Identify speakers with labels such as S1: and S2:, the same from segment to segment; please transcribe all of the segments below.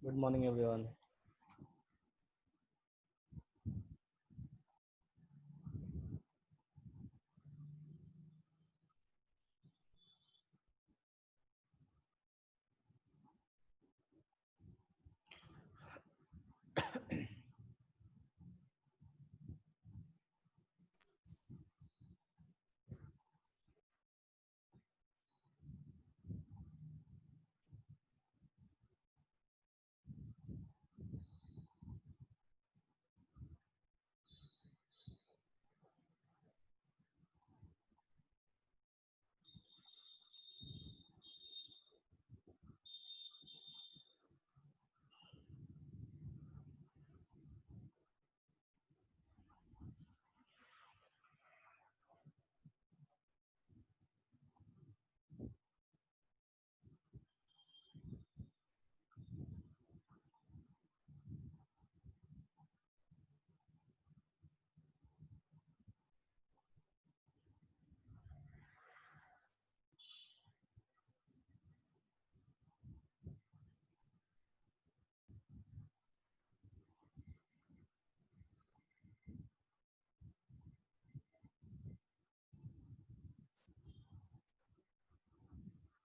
S1: Good morning, everyone.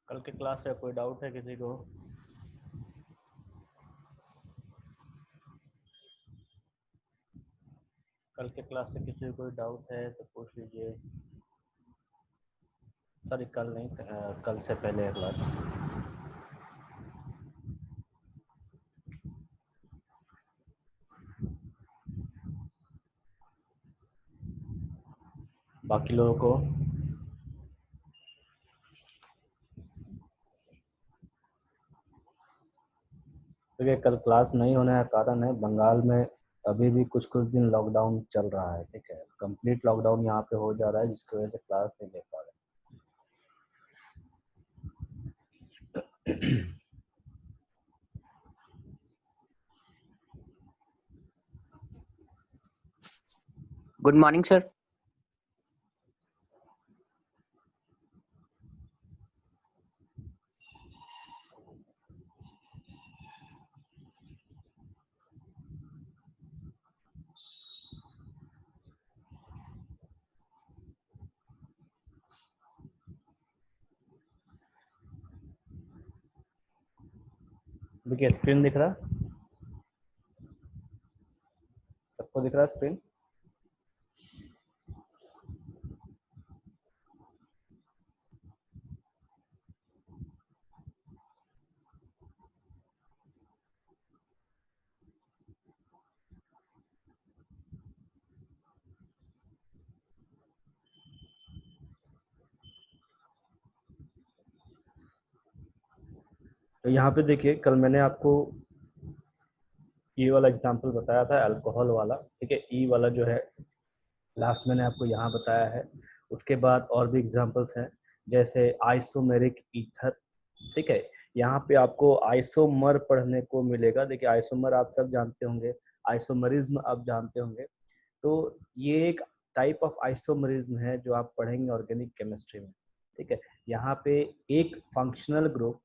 S1: कल के class से कोई डाउट है किसी को? कल के क्लास से किसी को कोई डाउट है तो पूछ लीजिए। सॉरी, कल नहीं, कल से पहले है क्लास। बाकी लोगों को देखिए, कल क्लास नहीं होने का कारण है बंगाल में अभी भी कुछ कुछ दिन लॉकडाउन चल रहा है। ठीक है, कंप्लीट लॉकडाउन यहाँ पे हो जा रहा है, जिसकी वजह से क्लास नहीं ले पा रहे।
S2: Good morning, sir.
S1: देखिए, स्क्रीन दिख रहा, सबको दिख रहा स्क्रीन? तो यहाँ पे देखिए, कल मैंने आपको ये वाला एग्जांपल बताया था, अल्कोहल वाला। ठीक है, ई वाला जो है लास्ट मैंने आपको यहाँ बताया है। उसके बाद और भी एग्जांपल्स हैं, जैसे आइसोमेरिक ईथर। ठीक है, यहाँ पे आपको आइसोमर पढ़ने को मिलेगा। देखिए, आइसोमर आप सब जानते होंगे, आइसोमरिज्म आप जानते होंगे। तो ये एक टाइप ऑफ आइसोमरिज्म है जो आप पढ़ेंगे ऑर्गेनिक केमिस्ट्री में। ठीक है, यहाँ पे एक फंक्शनल ग्रुप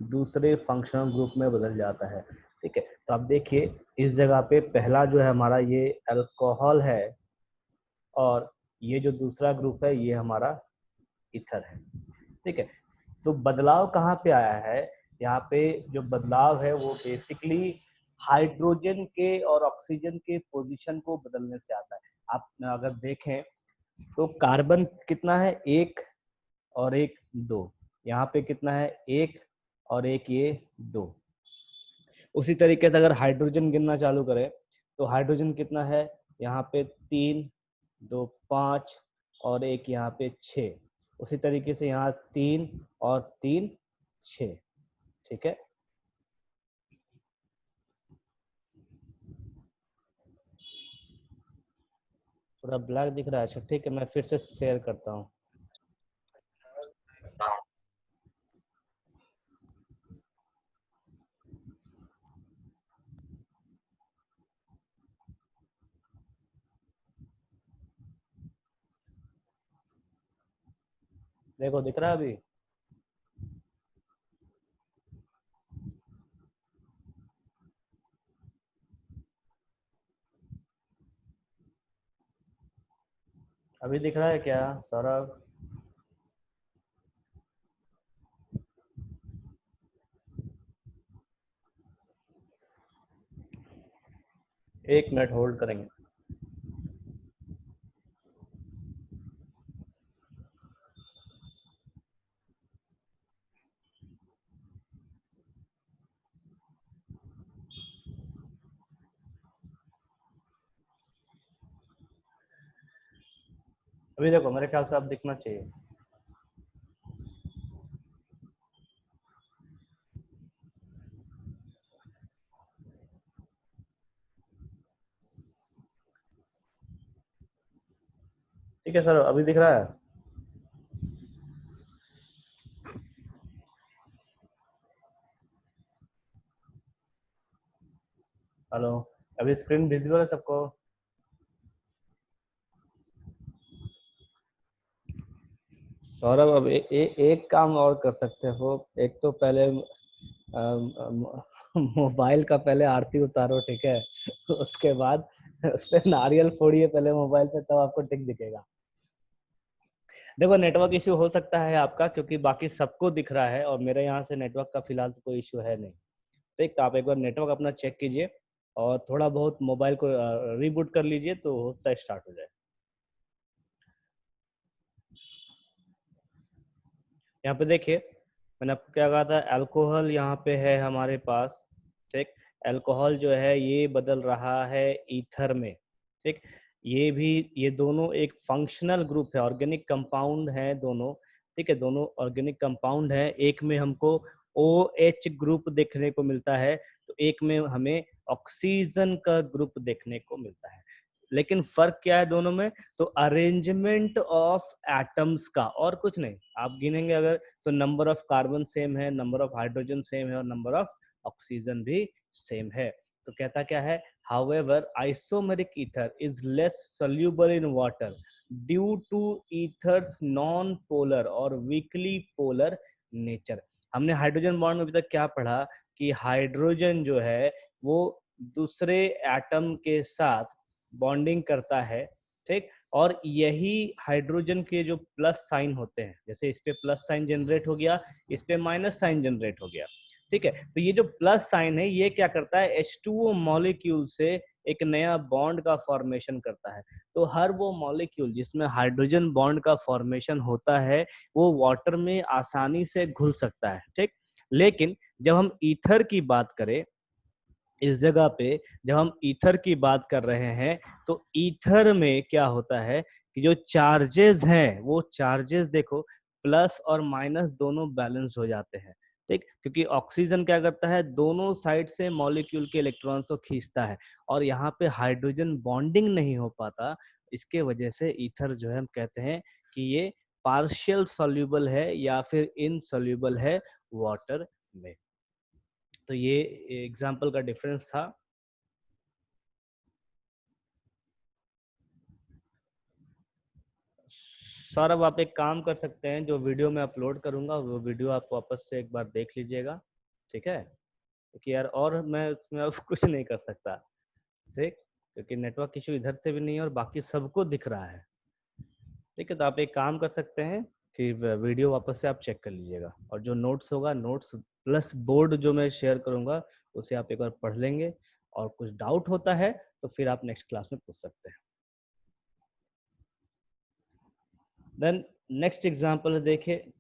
S1: दूसरे फंक्शनल ग्रुप में बदल जाता है। ठीक है, तो आप देखिए इस जगह पे पहला जो है हमारा ये अल्कोहल है, और ये जो दूसरा ग्रुप है ये हमारा ईथर है। ठीक है, तो बदलाव कहाँ पे आया है? यहाँ पे जो बदलाव है वो बेसिकली हाइड्रोजन के और ऑक्सीजन के पोजीशन को बदलने से आता है। आप अगर देखें तो कार्बन कितना है, एक और एक दो। यहाँ पे कितना है, एक और एक ये दो। उसी तरीके से अगर हाइड्रोजन गिनना चालू करें तो हाइड्रोजन कितना है, यहाँ पे तीन, दो पाँच, और एक यहाँ पे छः। उसी तरीके से यहाँ तीन और तीन छः। ठीक है, थोड़ा ब्लैक दिख रहा है। अच्छा ठीक है, मैं फिर से शेयर करता हूँ। देखो, दिख रहा है अभी? अभी दिख रहा है क्या सौरभ? एक मिनट होल्ड करेंगे। अभी देखो मेरे ख्याल से अब दिखना चाहिए। ठीक है सर, अभी दिख रहा है? हेलो, अभी स्क्रीन विजिबल है सबको? सौरभ अब एक काम और कर सकते हो। एक तो पहले मोबाइल का पहले आरती उतारो, ठीक है? उसके बाद उस पर नारियल फोड़िए पहले मोबाइल पे, तब आपको टिक दिखेगा। देखो नेटवर्क इश्यू हो सकता है आपका, क्योंकि बाकी सबको दिख रहा है और मेरे यहाँ से नेटवर्क का फिलहाल तो कोई इश्यू है नहीं। ठीक, तो आप एक बार नेटवर्क अपना चेक कीजिए और थोड़ा बहुत मोबाइल को रीबूट कर लीजिए तो होता स्टार्ट हो जाए। यहाँ पे देखिए, मैंने आपको क्या कहा था, अल्कोहल यहाँ पे है हमारे पास। ठीक, अल्कोहल जो है ये बदल रहा है ईथर में। ठीक, ये दोनों एक फंक्शनल ग्रुप है, ऑर्गेनिक कंपाउंड है दोनों। ठीक है, दोनों ऑर्गेनिक कंपाउंड है। एक में हमको OH ग्रुप देखने को मिलता है, तो एक में हमें ऑक्सीजन का ग्रुप देखने को मिलता है। लेकिन फर्क क्या है दोनों में? तो अरेंजमेंट ऑफ एटम्स का, और कुछ नहीं। आप गिनेंगे अगर तो नंबर ऑफ कार्बन सेम है, नंबर ऑफ हाइड्रोजन सेम है और नंबर ऑफ ऑक्सीजन भी सेम है। तो कहता क्या है, however isomeric ether is less soluble in water due to ethers non polar और वीकली पोलर नेचर। हमने हाइड्रोजन बॉन्ड में अभी तक क्या पढ़ा कि हाइड्रोजन जो है वो दूसरे एटम के साथ बॉन्डिंग करता है। ठीक, और यही हाइड्रोजन के जो प्लस साइन होते हैं, जैसे इस पे प्लस साइन जनरेट हो गया, इस पे माइनस साइन जनरेट हो गया। ठीक है, तो ये जो प्लस साइन है ये क्या करता है, H2O मॉलिक्यूल से एक नया बॉन्ड का फॉर्मेशन करता है। तो हर वो मॉलिक्यूल जिसमें हाइड्रोजन बॉन्ड का फॉर्मेशन होता है वो वाटर में आसानी से घुल सकता है। ठीक, लेकिन जब हम ईथर की बात करें, इस जगह पे जब हम ईथर की बात कर रहे हैं, तो ईथर में क्या होता है कि जो चार्जेस हैं वो चार्जेस देखो प्लस और माइनस दोनों बैलेंस हो जाते हैं। ठीक, क्योंकि ऑक्सीजन क्या करता है, दोनों साइड से मॉलिक्यूल के इलेक्ट्रॉन्स को खींचता है और यहाँ पे हाइड्रोजन बॉन्डिंग नहीं हो पाता। इसके वजह से ईथर जो है हम कहते हैं कि ये पार्शियल सॉल्यूबल है या फिर इनसॉल्यूबल है वाटर में। तो ये एग्जाम्पल का डिफरेंस था। सौरभ आप एक काम कर सकते हैं, जो वीडियो मैं अपलोड करूंगा वो वीडियो आप वापस से एक बार देख लीजिएगा। ठीक है, क्योंकि यार और मैं उसमें अब कुछ नहीं कर सकता। ठीक, क्योंकि नेटवर्क इशू इधर से भी नहीं है और बाकी सबको दिख रहा है। ठीक है, तो आप एक काम कर सकते हैं कि वीडियो वापस से आप चेक कर लीजिएगा और जो नोट्स होगा, नोट्स प्लस बोर्ड जो मैं शेयर करूंगा उसे आप एक बार पढ़ लेंगे और कुछ डाउट होता है तो फिर आप नेक्स्ट क्लास में पूछ सकते हैं। देन नेक्स्ट एग्जांपल देखिए,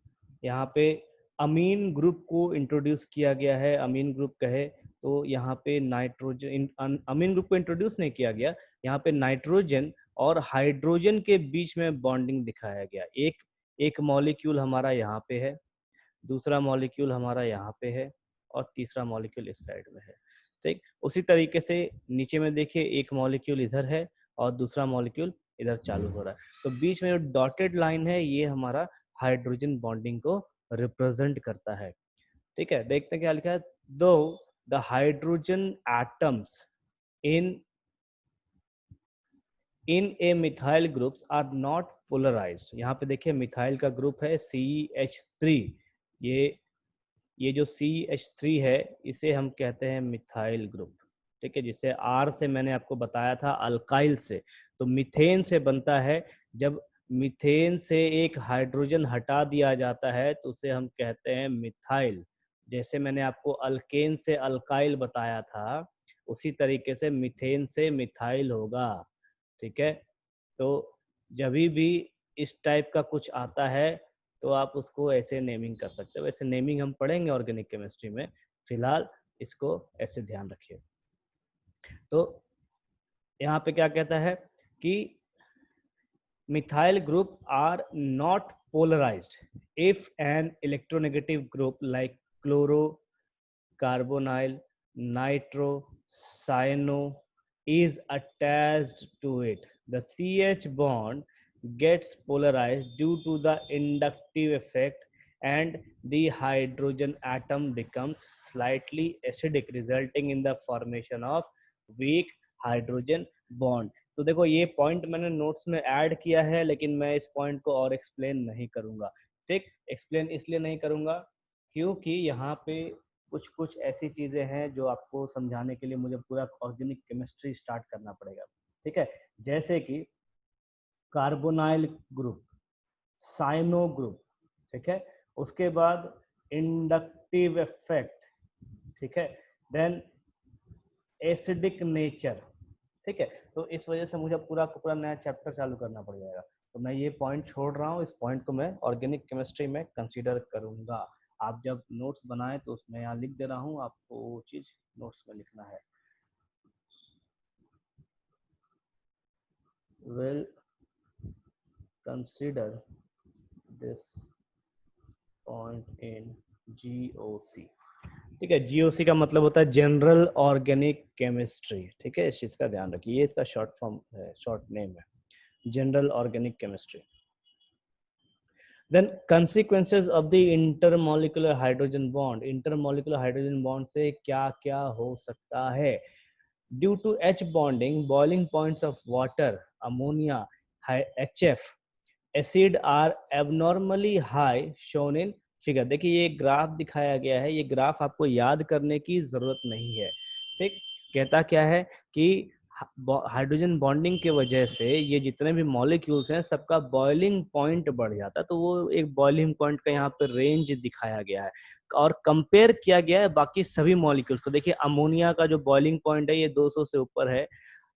S1: यहाँ पे अमीन ग्रुप को इंट्रोड्यूस किया गया है। अमीन ग्रुप कहे तो यहाँ पे नाइट्रोजन, अमीन ग्रुप को इंट्रोड्यूस नहीं किया गया, यहाँ पे नाइट्रोजन और हाइड्रोजन के बीच में बॉन्डिंग दिखाया गया। एक एक मॉलिक्यूल हमारा यहाँ पे है, दूसरा मॉलिक्यूल हमारा यहाँ पे है और तीसरा मॉलिक्यूल इस साइड में है। ठीक, उसी तरीके से नीचे में देखिए एक मॉलिक्यूल इधर है और दूसरा मॉलिक्यूल इधर चालू हो रहा है। तो बीच में जो डॉटेड लाइन है ये हमारा हाइड्रोजन बॉन्डिंग को रिप्रेजेंट करता है। ठीक है, देखते हैं क्या लिखा है, दो the hydrogen atoms in in a methyl groups are not polarized. यहाँ पे देखिए मिथाइल का ग्रुप है CH3। ये जो CH3 है इसे हम कहते हैं मिथाइल ग्रुप। ठीक है, जिसे R से मैंने आपको बताया था अल्काइल से, तो मीथेन से बनता है जब मीथेन से एक हाइड्रोजन हटा दिया जाता है तो उसे हम कहते हैं मिथाइल। जैसे मैंने आपको अल्केन से अल्काइल बताया था, उसी तरीके से मीथेन से मिथाइल होगा। ठीक है, तो जब भी इस टाइप का कुछ आता है तो आप उसको ऐसे नेमिंग कर सकते हो। वैसे नेमिंग हम पढ़ेंगे ऑर्गेनिक केमिस्ट्री में, फिलहाल इसको ऐसे ध्यान रखिए। तो यहाँ पे क्या कहता है कि methyl group are not polarized if an electronegative group like chloro, carbonyl, nitro, cyano is attached to it. The CH bond gets polarized due to the inductive effect and the hydrogen atom becomes slightly acidic, resulting in the formation of weak hydrogen bond. तो देखो ये point मैंने notes में add किया है, लेकिन मैं इस पॉइंट को और एक्सप्लेन नहीं करूंगा। ठीक, एक्सप्लेन इसलिए नहीं करूंगा क्योंकि यहाँ पे कुछ कुछ ऐसी चीजें हैं जो आपको समझाने के लिए मुझे पूरा ऑर्गेनिक केमिस्ट्री स्टार्ट करना पड़ेगा। ठीक है, जैसे कि कार्बोनाइल ग्रुप, साइनो ग्रुप, ठीक है, उसके बाद इंडक्टिव इफेक्ट, ठीक है, देन एसिडिक नेचर। ठीक है, तो इस वजह से मुझे पूरा का पूरा नया चैप्टर चालू करना पड़ जाएगा। तो मैं ये पॉइंट छोड़ रहा हूँ, इस पॉइंट को मैं ऑर्गेनिक केमिस्ट्री में कंसीडर करूंगा। आप जब नोट्स बनाएं तो उसमें यहाँ लिख दे रहा हूँ, आपको वो चीज नोट्स में लिखना है। Will consider this point in GOC। ठीक है, GOC का मतलब होता है जनरल ऑर्गेनिक केमिस्ट्री। ठीक है, इस चीज का ध्यान रखिए, ये इसका शॉर्ट फॉर्म है, शॉर्ट नेम है, general organic chemistry. Then consequences of the intermolecular hydrogen bond. Intermolecular hydrogen bond से क्या क्या हो सकता है? Due to H bonding, boiling points of water, ammonia, HF, acid are abnormally high shown in figure। देखिए ये graph दिखाया गया है, ये ग्राफ आपको याद करने की जरूरत नहीं है। ठीक, कहता क्या है कि हाइड्रोजन बॉन्डिंग के वजह से ये जितने भी मॉलिक्यूल्स हैं सबका बॉइलिंग पॉइंट बढ़ जाता है। तो वो एक बॉइलिंग पॉइंट का यहाँ पे रेंज दिखाया गया है और कंपेयर किया गया है बाकी सभी मॉलिक्यूल्स को। देखिए अमोनिया का जो बॉइलिंग पॉइंट है ये 200 से ऊपर है,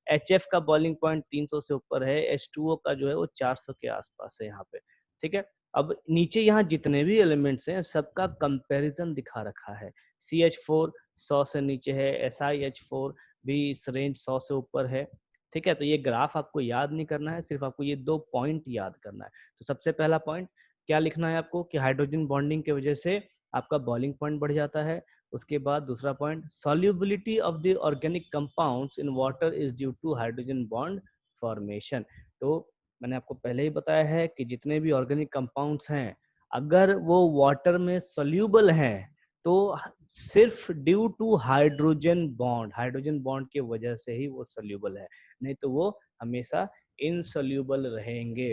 S1: HF का बॉइलिंग पॉइंट 300 से ऊपर है, H2O का जो है वो 400 के आसपास है यहाँ पे। ठीक है, अब नीचे यहाँ जितने भी एलिमेंट्स हैं सबका कंपैरिजन दिखा रखा है। CH4 100 से नीचे है, SiH4 भी इस रेंज 100 से ऊपर है। ठीक है, तो ये ग्राफ आपको याद नहीं करना है, सिर्फ आपको ये 2 पॉइंट याद करना है। तो सबसे पहला पॉइंट क्या लिखना है आपको कि हाइड्रोजन बॉन्डिंग की वजह से आपका बॉइलिंग पॉइंट बढ़ जाता है। उसके बाद दूसरा point, solubility of the organic compounds in water is due to hydrogen bond formation. तो मैंने आपको पहले ही बताया है कि जितने भी ऑर्गेनिक कंपाउंड्स हैं अगर वो वाटर में सोल्यूबल हैं तो सिर्फ ड्यू टू हाइड्रोजन बॉन्ड की वजह से ही वो सोल्यूबल है, नहीं तो वो हमेशा इनसोल्यूबल रहेंगे।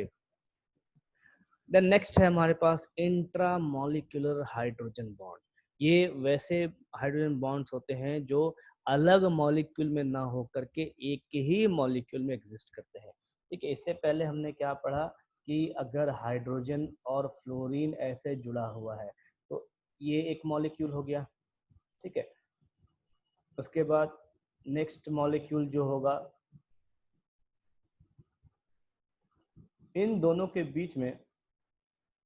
S1: देन नेक्स्ट है हमारे पास इंट्रामॉलिक्यूलर हाइड्रोजन बॉन्ड। ये वैसे हाइड्रोजन बॉन्ड्स होते हैं जो अलग मॉलिक्यूल में ना होकर के एक ही मॉलिक्यूल में एग्जिस्ट करते हैं। ठीक है, इससे पहले हमने क्या पढ़ा कि अगर हाइड्रोजन और फ्लोरीन ऐसे जुड़ा हुआ है तो ये एक मॉलिक्यूल हो गया। ठीक है, उसके बाद नेक्स्ट मॉलिक्यूल जो होगा, इन दोनों के बीच में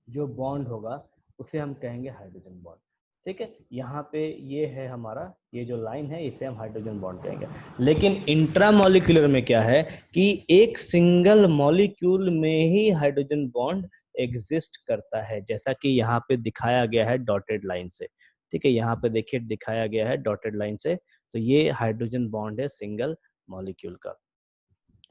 S1: जो बॉन्ड होगा उसे हम कहेंगे हाइड्रोजन बॉन्ड। ठीक है, यहाँ पे ये है हमारा, ये जो लाइन है इसे हम हाइड्रोजन बॉन्ड कहेंगे। लेकिन इंट्रामॉलिक्यूलर में क्या है कि एक सिंगल मॉलिक्यूल में ही हाइड्रोजन बॉन्ड एग्जिस्ट करता है, जैसा कि यहाँ पे दिखाया गया है डॉटेड लाइन से। ठीक है, यहाँ पे देखिए दिखाया गया है डॉटेड लाइन से, तो ये हाइड्रोजन बॉन्ड है सिंगल मॉलिक्यूल का।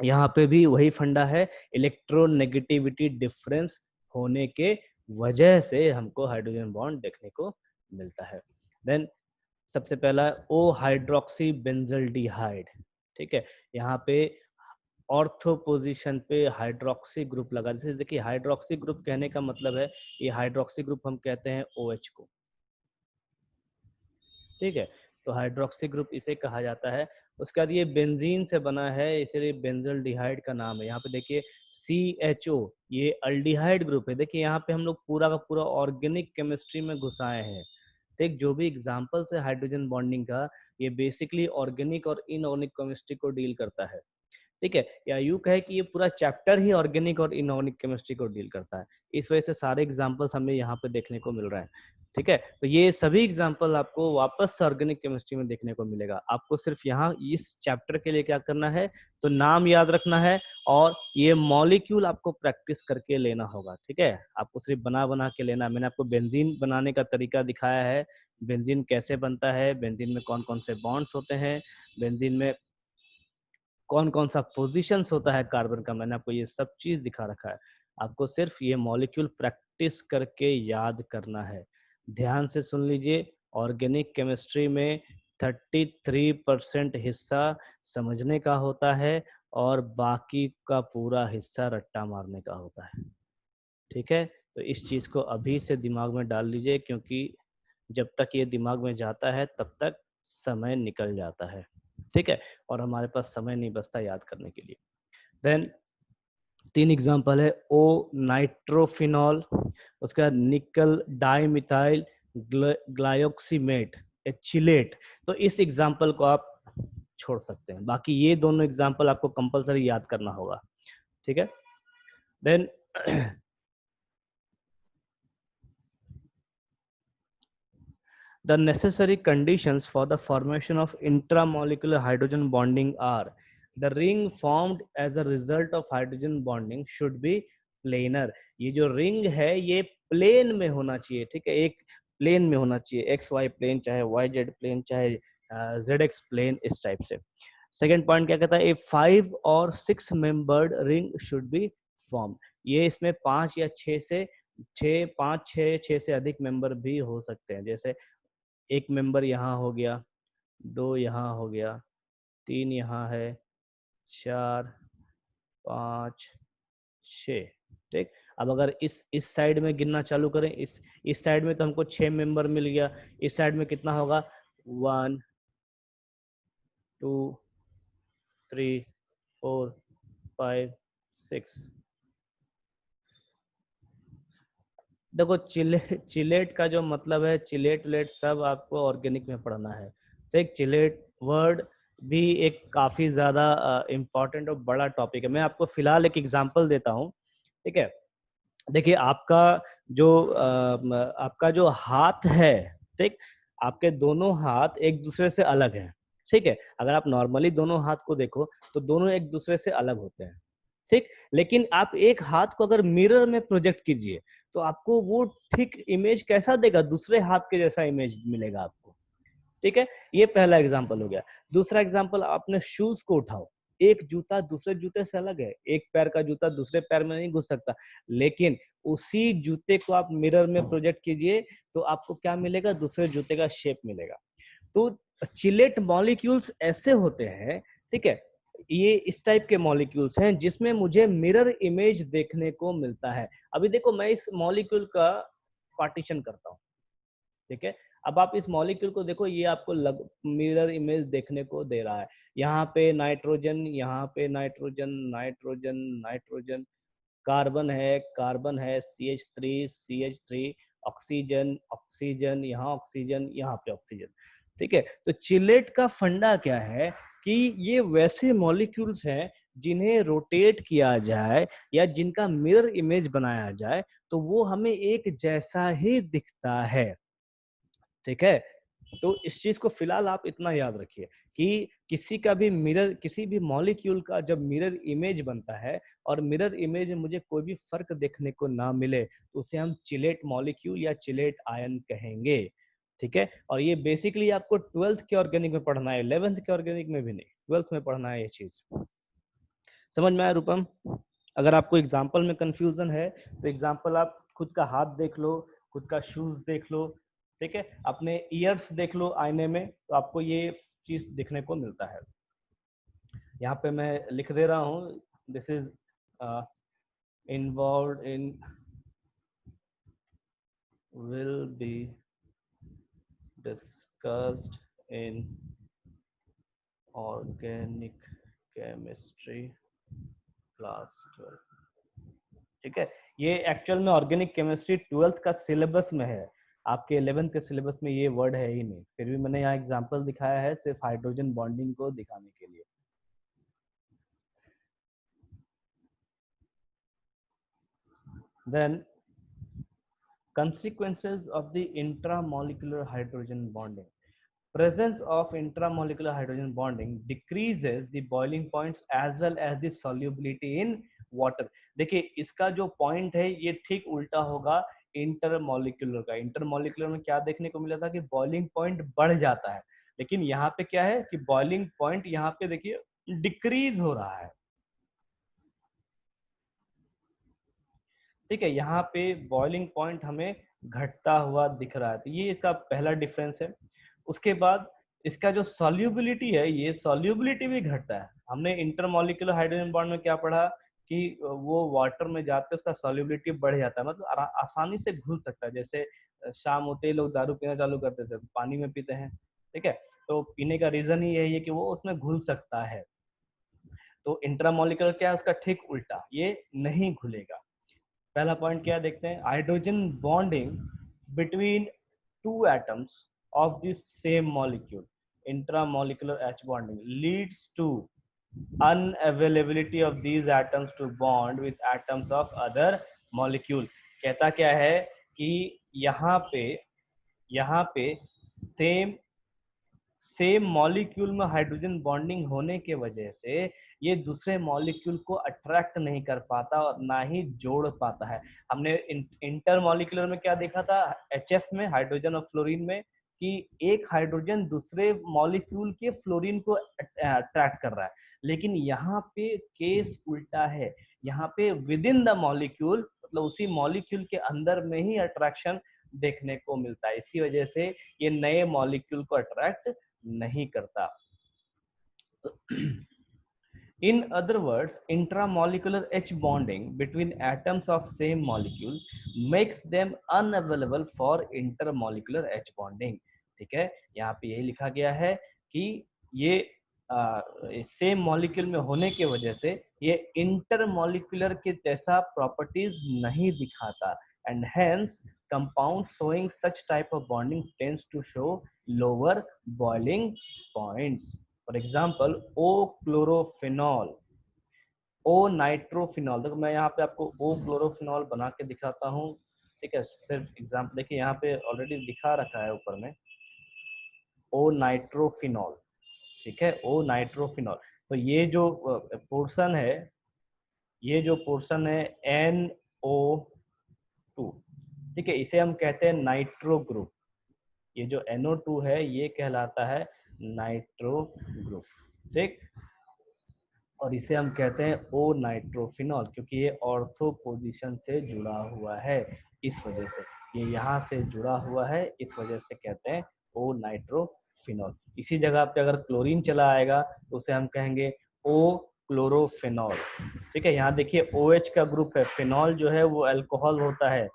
S1: यहाँ पे भी वही फंडा है, इलेक्ट्रोनेगेटिविटी डिफरेंस होने के वजह से हमको हाइड्रोजन बॉन्ड देखने को मिलता है। देन सबसे पहला ओ हाइड्रोक्सी बेंजल्डिहाइड। ठीक है, यहाँ पे ऑर्थो पोजीशन पे हाइड्रोक्सी ग्रुप लगा। जैसे देखिए हाइड्रोक्सी ग्रुप कहने का मतलब है, ये हाइड्रोक्सी ग्रुप हम कहते हैं OH को। ठीक है, तो हाइड्रोक्सी ग्रुप इसे कहा जाता है। उसके बाद ये बेंजीन से बना है, इसलिए बेंजल डिहाइड का नाम है। यहाँ पे देखिए CHO, ये अल्डिहाइड ग्रुप है। देखिए यहाँ पे हम लोग पूरा का पूरा ऑर्गेनिक केमिस्ट्री में घुसाए हैं। ठीक, जो भी एग्जाम्पल्स है हाइड्रोजन बॉन्डिंग का, ये बेसिकली ऑर्गेनिक और इनऑर्गेनिक केमिस्ट्री को डील करता है। ठीक है, या यूं कहे कि ये पूरा चैप्टर ही ऑर्गेनिक और इनऑर्गेनिक केमिस्ट्री को डील करता है। इस वजह से सारे एग्जांपल्स हमें यहाँ पे देखने को मिल रहा है। ठीक है, तो ये सभी एग्जांपल आपको वापस से ऑर्गेनिक केमिस्ट्री में देखने को मिलेगा। आपको सिर्फ यहाँ इस चैप्टर के लिए क्या करना है, तो नाम याद रखना है और ये मॉलिक्यूल आपको प्रैक्टिस करके लेना होगा। ठीक है, आपको सिर्फ बना बना के लेना। मैंने आपको बेंजीन बनाने का तरीका दिखाया है, बेंजीन कैसे बनता है, बेंजीन में कौन कौन से बॉन्ड्स होते हैं, बेंजीन में कौन कौन सा पोजीशंस होता है कार्बन का, मैंने आपको ये सब चीज दिखा रखा है। आपको सिर्फ ये मॉलिक्यूल प्रैक्टिस करके याद करना है। ध्यान से सुन लीजिए, ऑर्गेनिक केमिस्ट्री में 33% हिस्सा समझने का होता है और बाकी का पूरा हिस्सा रट्टा मारने का होता है। ठीक है, तो इस चीज को अभी से दिमाग में डाल लीजिए, क्योंकि जब तक ये दिमाग में जाता है तब तक समय निकल जाता है। ठीक है, और हमारे पास समय नहीं बचता याद करने के लिए। देन 3 एग्जांपल है, ओ नाइट्रोफिनॉल, उसका निकल डाइमिथाइल ग्लायोक्सीमेट एचिलेट। तो इस एग्जांपल को आप छोड़ सकते हैं, बाकी ये दोनों एग्जांपल आपको कंपलसरी याद करना होगा। ठीक है, then the necessary conditions for the formation of intramolecular hydrogen bonding are: the ring formed as a result of hydrogen bonding should be planar। ये जो रिंग है ये प्लेन में होना चाहिए। ठीक है, एक प्लेन में होना चाहिए, एक्स वाई प्लेन, चाहे वाई जेड प्लेन, चाहे जेड एक्स प्लेन, इस टाइप से। सेकेंड पॉइंट क्या कहता है, ए 5 और 6 membered ring should be form. ये इसमें 5 या 6 से 6 से अधिक मेंबर भी हो सकते हैं। जैसे एक मेंबर यहाँ हो गया, 2 यहाँ हो गया, 3 यहाँ है, 4 5 6। ठीक, अब अगर इस साइड में गिनना चालू करें, इस साइड में तो हमको 6 मेंबर मिल गया। इस साइड में कितना होगा, 1 2 3 4 5 6। देखो चिलेट का जो मतलब है, चिलेट विलेट सब आपको ऑर्गेनिक में पढ़ना है। तो एक चिलेट वर्ड भी एक काफी ज्यादा इम्पोर्टेंट और बड़ा टॉपिक है। मैं आपको फिलहाल एक एग्जांपल देता हूँ। ठीक है, देखिए आपका जो हाथ है, ठीक, आपके दोनों हाथ एक दूसरे से अलग हैं। ठीक है, अगर आप नॉर्मली दोनों हाथ को देखो तो दोनों एक दूसरे से अलग होते हैं। ठीक, लेकिन आप एक हाथ को अगर मिरर में प्रोजेक्ट कीजिए तो आपको वो ठीक इमेज कैसा देगा, दूसरे हाथ के जैसा इमेज मिलेगा आपको। ठीक है, ये पहला एग्जांपल हो गया। दूसरा एग्जांपल, आपने शूज को उठाओ, एक जूता दूसरे जूते से अलग है, एक पैर का जूता दूसरे पैर में नहीं घुस सकता, लेकिन उसी जूते को आप मिरर में प्रोजेक्ट कीजिए तो आपको क्या मिलेगा, दूसरे जूते का शेप मिलेगा। तो चिलेट मॉलिक्यूल्स ऐसे होते हैं। ठीक है, ये इस टाइप के मॉलिक्यूल्स हैं जिसमें मुझे मिरर इमेज देखने को मिलता है। अभी देखो मैं इस मॉलिक्यूल का पार्टीशन करता हूँ। ठीक है, अब आप इस मॉलिक्यूल को देखो, ये आपको मिरर इमेज देखने को दे रहा है। यहाँ पे नाइट्रोजन, यहाँ पे नाइट्रोजन, नाइट्रोजन, नाइट्रोजन, कार्बन है CH3, ऑक्सीजन, ऑक्सीजन, यहाँ ऑक्सीजन, यहाँ पे ऑक्सीजन। ठीक है, तो चिलेट का फंडा क्या है कि ये वैसे मॉलिक्यूल्स हैं जिन्हें रोटेट किया जाए या जिनका मिरर इमेज बनाया जाए तो वो हमें एक जैसा ही दिखता है। ठीक है, तो इस चीज को फिलहाल आप इतना याद रखिए कि किसी का भी मिरर, किसी भी मॉलिक्यूल का जब मिरर इमेज बनता है और मिरर इमेज में मुझे कोई भी फर्क देखने को ना मिले तो उसे हम चिलेट मॉलिक्यूल या चिलेट आयन कहेंगे। ठीक है, और ये बेसिकली आपको 12th के ऑर्गेनिक में पढ़ना है, 11th के ऑर्गेनिक में भी नहीं, 12th में पढ़ना है ये चीज। समझ में आया रूपम? अगर आपको एग्जाम्पल में कंफ्यूजन है तो एग्जाम्पल आप खुद का हाथ देख लो, खुद का शूज देख लो। ठीक है, अपने ईयर्स देख लो आईने में तो आपको ये चीज दिखने को मिलता है। यहाँ पे मैं लिख दे रहा हूँ, this is involve in will be discussed in organic chemistry class 12। ठीक है, ये एक्चुअल में ऑर्गेनिक केमिस्ट्री 12th का सिलेबस में है, आपके 11th के सिलेबस में ये वर्ड है ही नहीं, फिर भी मैंने यहाँ एग्जांपल दिखाया है सिर्फ हाइड्रोजन बॉन्डिंग को दिखाने के लिए। Then consequences of the intramolecular hydrogen bonding. Presence of intramolecular hydrogen bonding decreases the boiling points as well as the solubility in water. देखिए इसका जो पॉइंट है ये ठीक उल्टा होगा इंटरमोलिकुलर का। इंटरमोलिकुलर में क्या देखने को मिला था कि बॉइलिंग पॉइंट बढ़ जाता है, लेकिन यहाँ पे क्या है कि बॉइलिंग पॉइंट यहाँ पे देखिए डिक्रीज हो रहा है। ठीक है, यहाँ पे बॉइलिंग पॉइंट हमें घटता हुआ दिख रहा है, तो ये इसका पहला डिफरेंस है। उसके बाद इसका जो सॉल्युबिलिटी है, ये सॉल्युबिलिटी भी घटता है। हमने इंटरमॉलिक्यूलर हाइड्रोजन बॉन्ड में क्या पढ़ा कि वो वाटर में जाते उसका सॉल्युबिलिटी बढ़ जाता है, मतलब आसानी से घुल सकता है। जैसे शाम होते ही लोग दारू पीना चालू करते थे, पानी में पीते हैं, ठीक है, तो पीने का रीजन ही यही है कि वो उसमें घुल सकता है। तो इंट्रामोलिकुलर क्या है, उसका ठीक उल्टा, ये नहीं घुलेगा। पहला पॉइंट क्या देखते हैं, hydrogen bonding between two atoms of the same molecule, intramolecular H bonding leads to unavailability of these atoms to bond with atoms of other molecule. कहता क्या है कि यहाँ पे सेम मॉलिक्यूल में हाइड्रोजन बॉन्डिंग होने के वजह से ये दूसरे मॉलिक्यूल को अट्रैक्ट नहीं कर पाता और ना ही जोड़ पाता है। हमने इंटर मॉलिक्यूलर में क्या देखा था, HF में, हाइड्रोजन और फ्लोरीन में, कि एक हाइड्रोजन दूसरे मॉलिक्यूल के फ्लोरीन को अट्रैक्ट कर रहा है, लेकिन यहाँ पे केस उल्टा है। यहाँ पे विद इन द मॉलिक्यूल, मतलब उसी मॉलिक्यूल के अंदर में ही अट्रैक्शन देखने को मिलता है, इसी वजह से ये नए मॉलिक्यूल को अट्रैक्ट नहीं करता। In other words, intramolecular H bonding between atoms of same molecule makes them unavailable for intermolecular H bonding। ठीक है, यहाँ पे यही लिखा गया है कि ये सेम मॉलिक्यूल में होने के वजह से ये इंटरमॉलिक्यूलर के जैसा प्रॉपर्टीज नहीं दिखाता, and hence compound showing such type of bonding tends to show lower boiling points. For example O chlorophenol, O nitrophenol. देखो मैं यहाँ पे आपको ओ क्लोरोफिनॉल बना के दिखाता हूँ, ठीक है, सिर्फ एग्जाम्पल देखिए, यहाँ पे ऑलरेडी दिखा रखा है ऊपर में ओ नाइट्रोफिनॉल। ठीक है, ओ नाइट्रोफिनॉल। तो ये जो पोर्शन है, ये जो पोर्शन है NO2, ठीक है, इसे हम कहते हैं नाइट्रो ग्रुप। ये जो NO2 है ये कहलाता है नाइट्रो ग्रुप, ठीक, और इसे हम कहते हैं ओ नाइट्रोफिनॉल, क्योंकि ये ऑर्थो पोजीशन से जुड़ा हुआ है, इस वजह से ये यहाँ से जुड़ा हुआ है, इस वजह से कहते हैं ओ नाइट्रोफिनॉल। इसी जगह पे अगर क्लोरीन चला आएगा तो उसे हम कहेंगे ओ क्लोरोफिनॉल। ठीक है, यहाँ देखिए OH का ग्रुप है, फिनॉल जो है वो अल्कोहल होता है,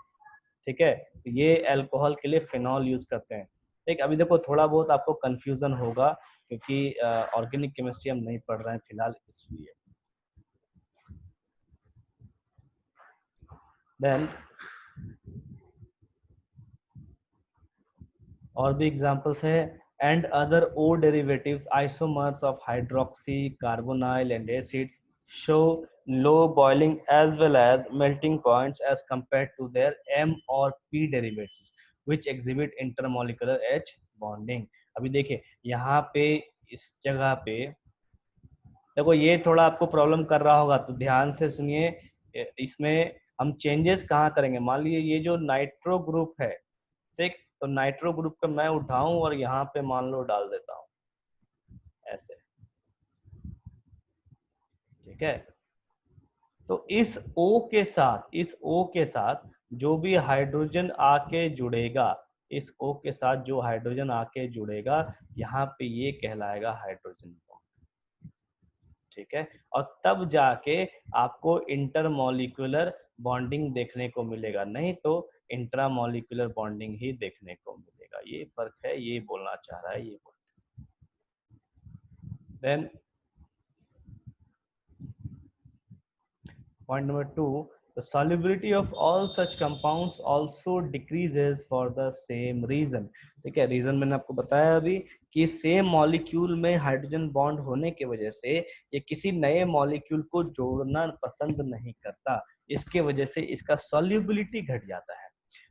S1: ठीक है, तो ये अल्कोहल के लिए फिनॉल यूज करते हैं। ठीक, अभी देखो थोड़ा बहुत आपको कंफ्यूजन होगा क्योंकि ऑर्गेनिक केमिस्ट्री हम नहीं पढ़ रहे हैं फिलहाल, इसलिए। देन और भी एग्जांपल्स है, and other O derivatives isomers of hydroxy carbonyl and acids show low boiling as well as melting points as compared to their M और P derivatives which exhibit intermolecular H bonding. अभी देखिए यहाँ पे इस जगह पे देखो ये थोड़ा आपको प्रॉब्लम कर रहा होगा, तो ध्यान से सुनिए, इसमें हम चेंजेस कहाँ करेंगे। मान लीजिए ये जो नाइट्रो ग्रुप है, ठीक, तो नाइट्रो ग्रुप को मैं उठाऊं और यहाँ पे मान लो डाल देता हूँ ऐसे, ठीक है, तो इस O के साथ जो भी हाइड्रोजन आके जुड़ेगा, इस O के साथ जो हाइड्रोजन आके जुड़ेगा, यहाँ पे ये कहलाएगा हाइड्रोजन बॉन्ड। ठीक है, और तब जाके आपको इंटरमॉलिक्यूलर बॉन्डिंग देखने को मिलेगा, नहीं तो इंट्रामॉलिक्यूलर बॉन्डिंग ही देखने को मिलेगा। ये फर्क है, ये बोलना चाह रहा है ये बोल। Then point number 2, the solubility of all such compounds also decreases for the same reason. ठीक है, रीजन मैंने आपको बताया अभी कि सेम मॉलिक्यूल में हाइड्रोजन बॉन्ड होने की वजह से ये किसी नए मॉलिक्यूल को जोड़ना पसंद नहीं करता, इसके वजह से इसका solubility घट जाता है।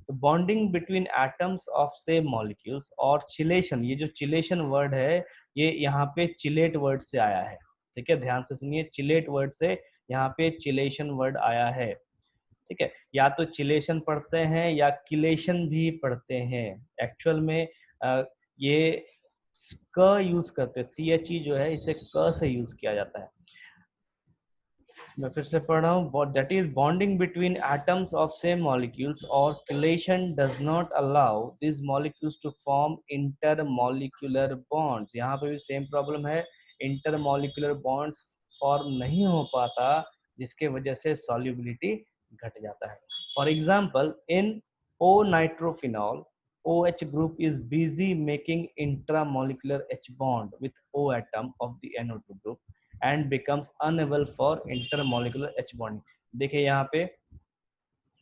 S1: तो bonding between atoms of same molecules और चिलेशन, ये जो चिलेशन वर्ड है ये यहाँ पे चिलेट वर्ड से आया है। ठीक है, ध्यान से सुनिए, चिलेट वर्ड से यहाँ पे चिलेशन वर्ड आया है। ठीक है, या तो चिलेशन पढ़ते हैं या किलेशन भी पढ़ते हैं। एक्चुअल में ये क यूज करते हैं, CHE जो है इसे क से यूज किया जाता है। मैं फिर से पढ़ रहा हूँ, that is bonding between atoms of same molecules और chelation does not allow this molecules to form intermolecular bonds. यहाँ पे भी सेम प्रॉब्लम है, इंटरमॉलिक्यूलर बॉन्ड्स फॉर्म नहीं हो पाता, जिसके वजह से सॉल्युबिलिटी घट जाता है। For example in O nitrophenol, OH group is busy making intramolecular H bond with O atom of the NO2 group and becomes unable for intermolecular H bonding। देखिए यहाँ पे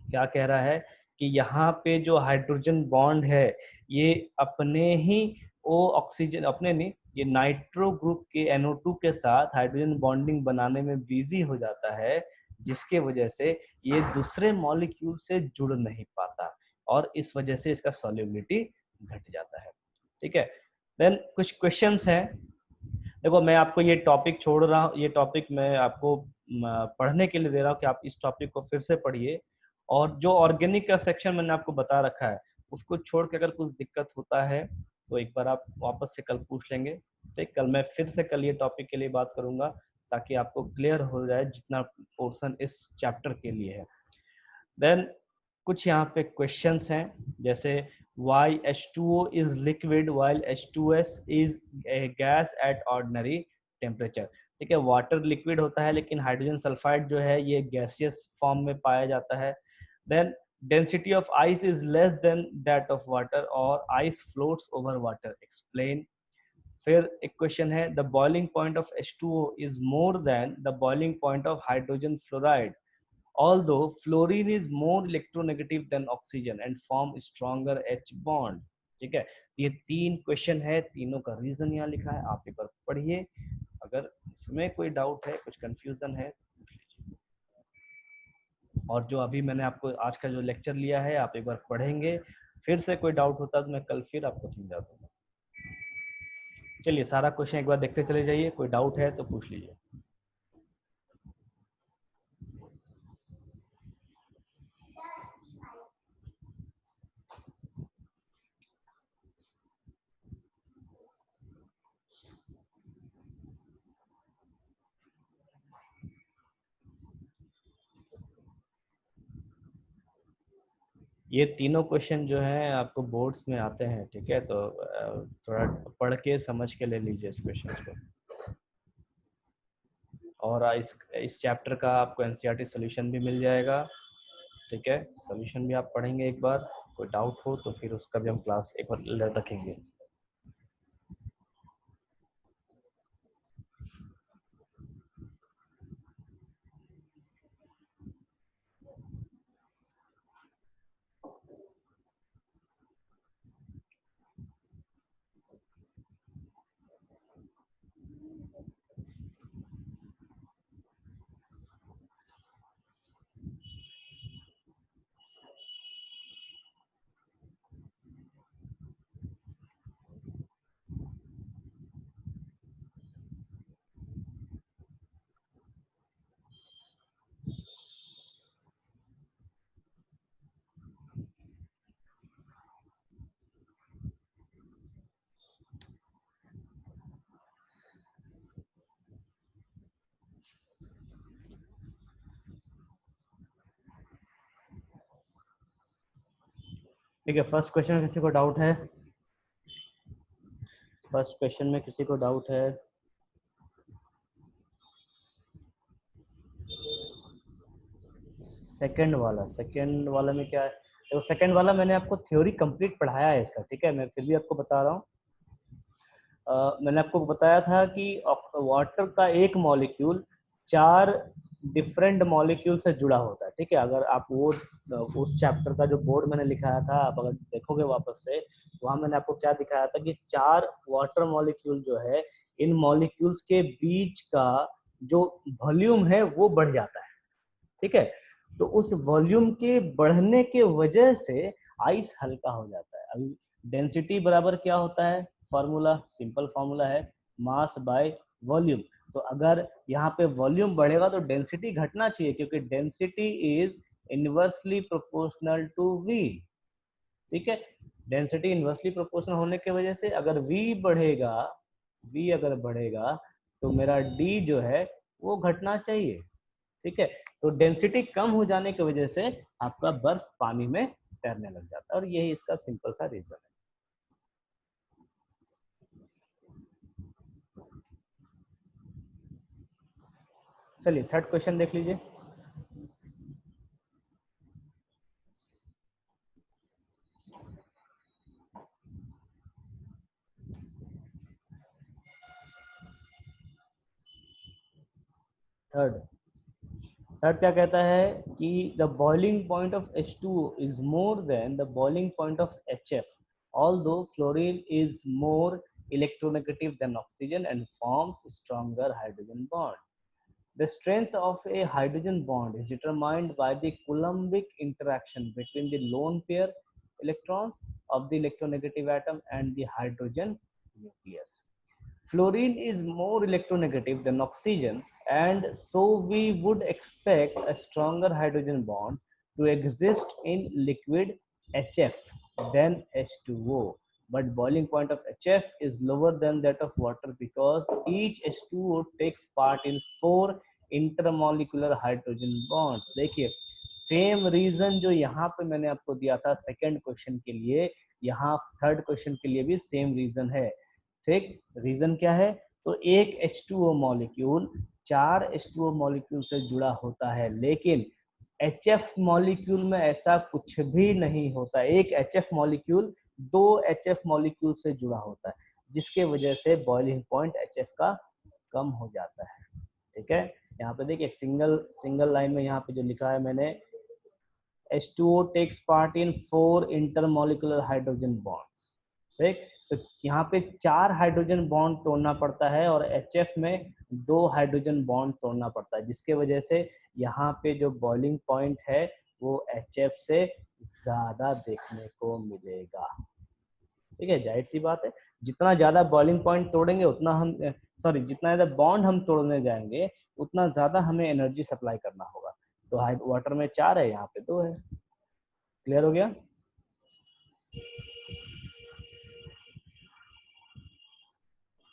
S1: क्या कह रहा है कि यहाँ पे जो हाइड्रोजन बॉन्ड है ये अपने ही ओ ऑक्सीजन, अपने नहीं, ये नाइट्रो ग्रुप के NO2 के साथ हाइड्रोजन बॉन्डिंग बनाने में बिजी हो जाता है, जिसके वजह से ये दूसरे मॉलिक्यूल से जुड़ नहीं पाता और इस वजह से इसका सॉल्युबिलिटी घट जाता है। ठीक है, देन कुछ क्वेश्चंस हैं। देखो मैं आपको ये टॉपिक छोड़ रहा हूँ, ये टॉपिक मैं आपको पढ़ने के लिए दे रहा हूँ कि आप इस टॉपिक को फिर से पढ़िए, और जो ऑर्गेनिक का सेक्शन मैंने आपको बता रखा है उसको छोड़ के अगर कुछ दिक्कत होता है तो एक बार आप वापस से कल पूछ लेंगे। ठीक, कल मैं फिर से कल ये टॉपिक के लिए बात करूंगा ताकि आपको क्लियर हो जाए जितना पोर्शन इस चैप्टर के लिए है। देन कुछ यहाँ पे क्वेश्चंस हैं, जैसे why H2O is liquid while H2S is a gas at ordinary temperature। ठीक है, वाटर लिक्विड होता है लेकिन हाइड्रोजन सल्फाइड जो है ये गैसियस फॉर्म में पाया जाता है। Then density of ice is less than that of water और ice floats over water, explain. फिर एक क्वेश्चन है, the boiling point of H2O is more than the boiling point of hydrogen fluoride although fluorine is more electronegative than oxygen and form stronger H bond। ठीक है, ये तीन question है, तीनों का रीजन यहाँ लिखा है, आप एक बार पढ़िए, अगर इसमें कोई डाउट है, कुछ कंफ्यूजन है। और जो अभी मैंने आपको आज का जो लेक्चर लिया है आप एक बार पढ़ेंगे, फिर से कोई डाउट होता तो मैं कल फिर आपको समझा दूंगा। चलिए सारा क्वेश्चन एक बार देखते चले जाइए, कोई डाउट है तो पूछ लीजिए। ये तीनों क्वेश्चन जो हैं आपको बोर्ड्स में आते हैं। ठीक है, तो थोड़ा पढ़ के समझ के ले लीजिए इस क्वेश्चन को। और इस चैप्टर का आपको NCERT सोल्यूशन भी मिल जाएगा। ठीक है, सोल्यूशन भी आप पढ़ेंगे एक बार, कोई डाउट हो तो फिर उसका भी हम क्लास एक बार रखेंगे। ठीक है, फर्स्ट क्वेश्चन में किसी को डाउट है? फर्स्ट क्वेश्चन में किसी को डाउट है? सेकंड वाला में क्या है? तो सेकंड वाला मैंने आपको थ्योरी कंप्लीट पढ़ाया है इसका। ठीक है, मैं फिर भी आपको बता रहा हूँ। मैंने आपको बताया था कि वाटर का एक मॉलिक्यूल 4 डिफरेंट मॉलिक्यूल से जुड़ा होता है, ठीक है। अगर आप वो उस चैप्टर का जो बोर्ड मैंने लिखाया था, आप अगर देखोगे वापस से, वहां मैंने आपको क्या दिखाया था कि 4 वाटर मॉलिक्यूल जो है, इन मॉलिक्यूल्स के बीच का जो वॉल्यूम है वो बढ़ जाता है, ठीक है। तो उस वॉल्यूम के बढ़ने के वजह से आइस हल्का हो जाता है। अभी डेंसिटी बराबर क्या होता है, फॉर्मूला सिंपल फॉर्मूला है, मास बाय वॉल्यूम। तो अगर यहाँ पे वॉल्यूम बढ़ेगा तो डेंसिटी घटना चाहिए, क्योंकि density is inversely proportional to V, ठीक है। डेंसिटी इनवर्सली प्रोपोर्शनल होने की वजह से अगर v बढ़ेगा, v अगर बढ़ेगा तो मेरा d जो है वो घटना चाहिए, ठीक है। तो डेंसिटी कम हो जाने की वजह से आपका बर्फ पानी में तैरने लग जाता है, और यही इसका सिंपल सा रीजन है। चलिए थर्ड क्वेश्चन देख लीजिए। थर्ड थर्ड क्या कहता है कि the boiling point of H2O is more than the boiling point of HF, although fluorine is more electronegative than oxygen and forms stronger hydrogen bond. The strength of a hydrogen bond is determined by the Coulombic interaction between the lone pair electrons of the electronegative atom and the hydrogen nucleus. Fluorine is more electronegative than oxygen, and so we would expect a stronger hydrogen bond to exist in liquid HF than H2O. But boiling point of HF is lower than that of water because each H2O takes part in 4 intermolecular hydrogen bonds. देखिए same reason जो यहाँ पे मैंने आपको दिया था second question के लिए, यहाँ थर्ड क्वेश्चन के लिए भी सेम रीजन है, ठीक। रीजन क्या है, तो एक H2O मॉलिक्यूल 4 H2O मॉलिक्यूल से जुड़ा होता है, लेकिन HF मॉलिक्यूल में ऐसा कुछ भी नहीं होता। एक HF मॉलिक्यूल 2 HF मॉलिक्यूल से जुड़ा होता है, जिसके वजह से बॉइलिंग पॉइंट HF का कम हो जाता है, ठीक है। यहाँ पे देखिए सिंगल लाइन में यहाँ पे जो लिखा है मैंने, H2O takes part in 4 intermolecular hydrogen bonds, ठीक। तो यहाँ पे 4 हाइड्रोजन बॉन्ड तोड़ना पड़ता है और HF में 2 हाइड्रोजन बॉन्ड तोड़ना पड़ता है, जिसके वजह से यहाँ पे जो बॉइलिंग पॉइंट है वो HF से ज्यादा देखने को मिलेगा, ठीक है। जाहिर सी बात है, जितना ज्यादा बॉइलिंग पॉइंट तोड़ेंगे उतना हम जितना ज्यादा बॉन्ड हम तोड़ने जाएंगे उतना ज्यादा हमें एनर्जी सप्लाई करना होगा। तो वाटर में 4 है, यहाँ पे 2 है। क्लियर हो गया?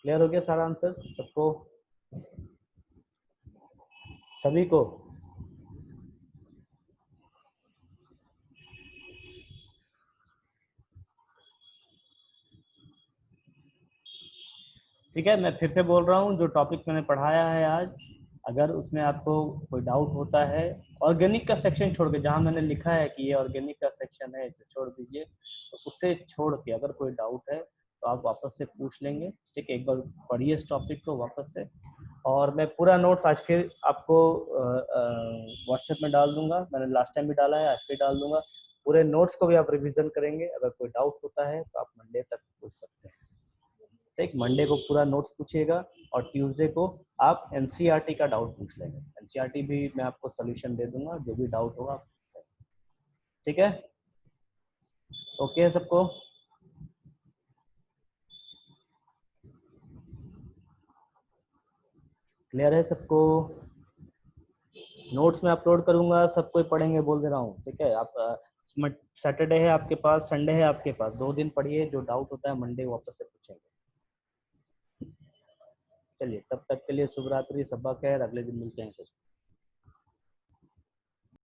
S1: क्लियर हो गया सारा आंसर सबको, सभी को? ठीक है, मैं फिर से बोल रहा हूँ, जो टॉपिक मैंने पढ़ाया है आज, अगर उसमें आपको कोई डाउट होता है, ऑर्गेनिक का सेक्शन छोड़ के, जहाँ मैंने लिखा है कि ये ऑर्गेनिक का सेक्शन है इसे छोड़ दीजिए, तो उससे छोड़ के अगर कोई डाउट है तो आप वापस से पूछ लेंगे, ठीक है। एक बार पढ़िए इस टॉपिक को वापस से, और मैं पूरा नोट्स आज फिर आपको व्हाट्सएप में डाल दूंगा, मैंने लास्ट टाइम भी डाला है, आज फिर डाल दूंगा। पूरे नोट्स को भी आप रिवीजन करेंगे, अगर कोई डाउट होता है तो आप मंडे तक पूछ सकते हैं, ठीक। मंडे को पूरा नोट्स पूछिएगा और ट्यूसडे को आप एनसीईआरटी का डाउट पूछ लेंगे, एनसीईआरटी भी मैं आपको सोल्यूशन दे दूंगा, जो भी डाउट होगा, ठीक है। ओके है सबको? क्लियर है सबको? नोट्स में अपलोड करूंगा, सब कोई पढ़ेंगे बोल दे रहा हूँ, ठीक है। आप सैटरडे है आपके पास, संडे है आपके पास, 2 दिन पढ़िए, जो डाउट होता है मंडे वापस से पूछेंगे। चलिए तब तक के लिए शुभ रात्रि, सबा खैर, अगले दिन मिलते हैं फिर।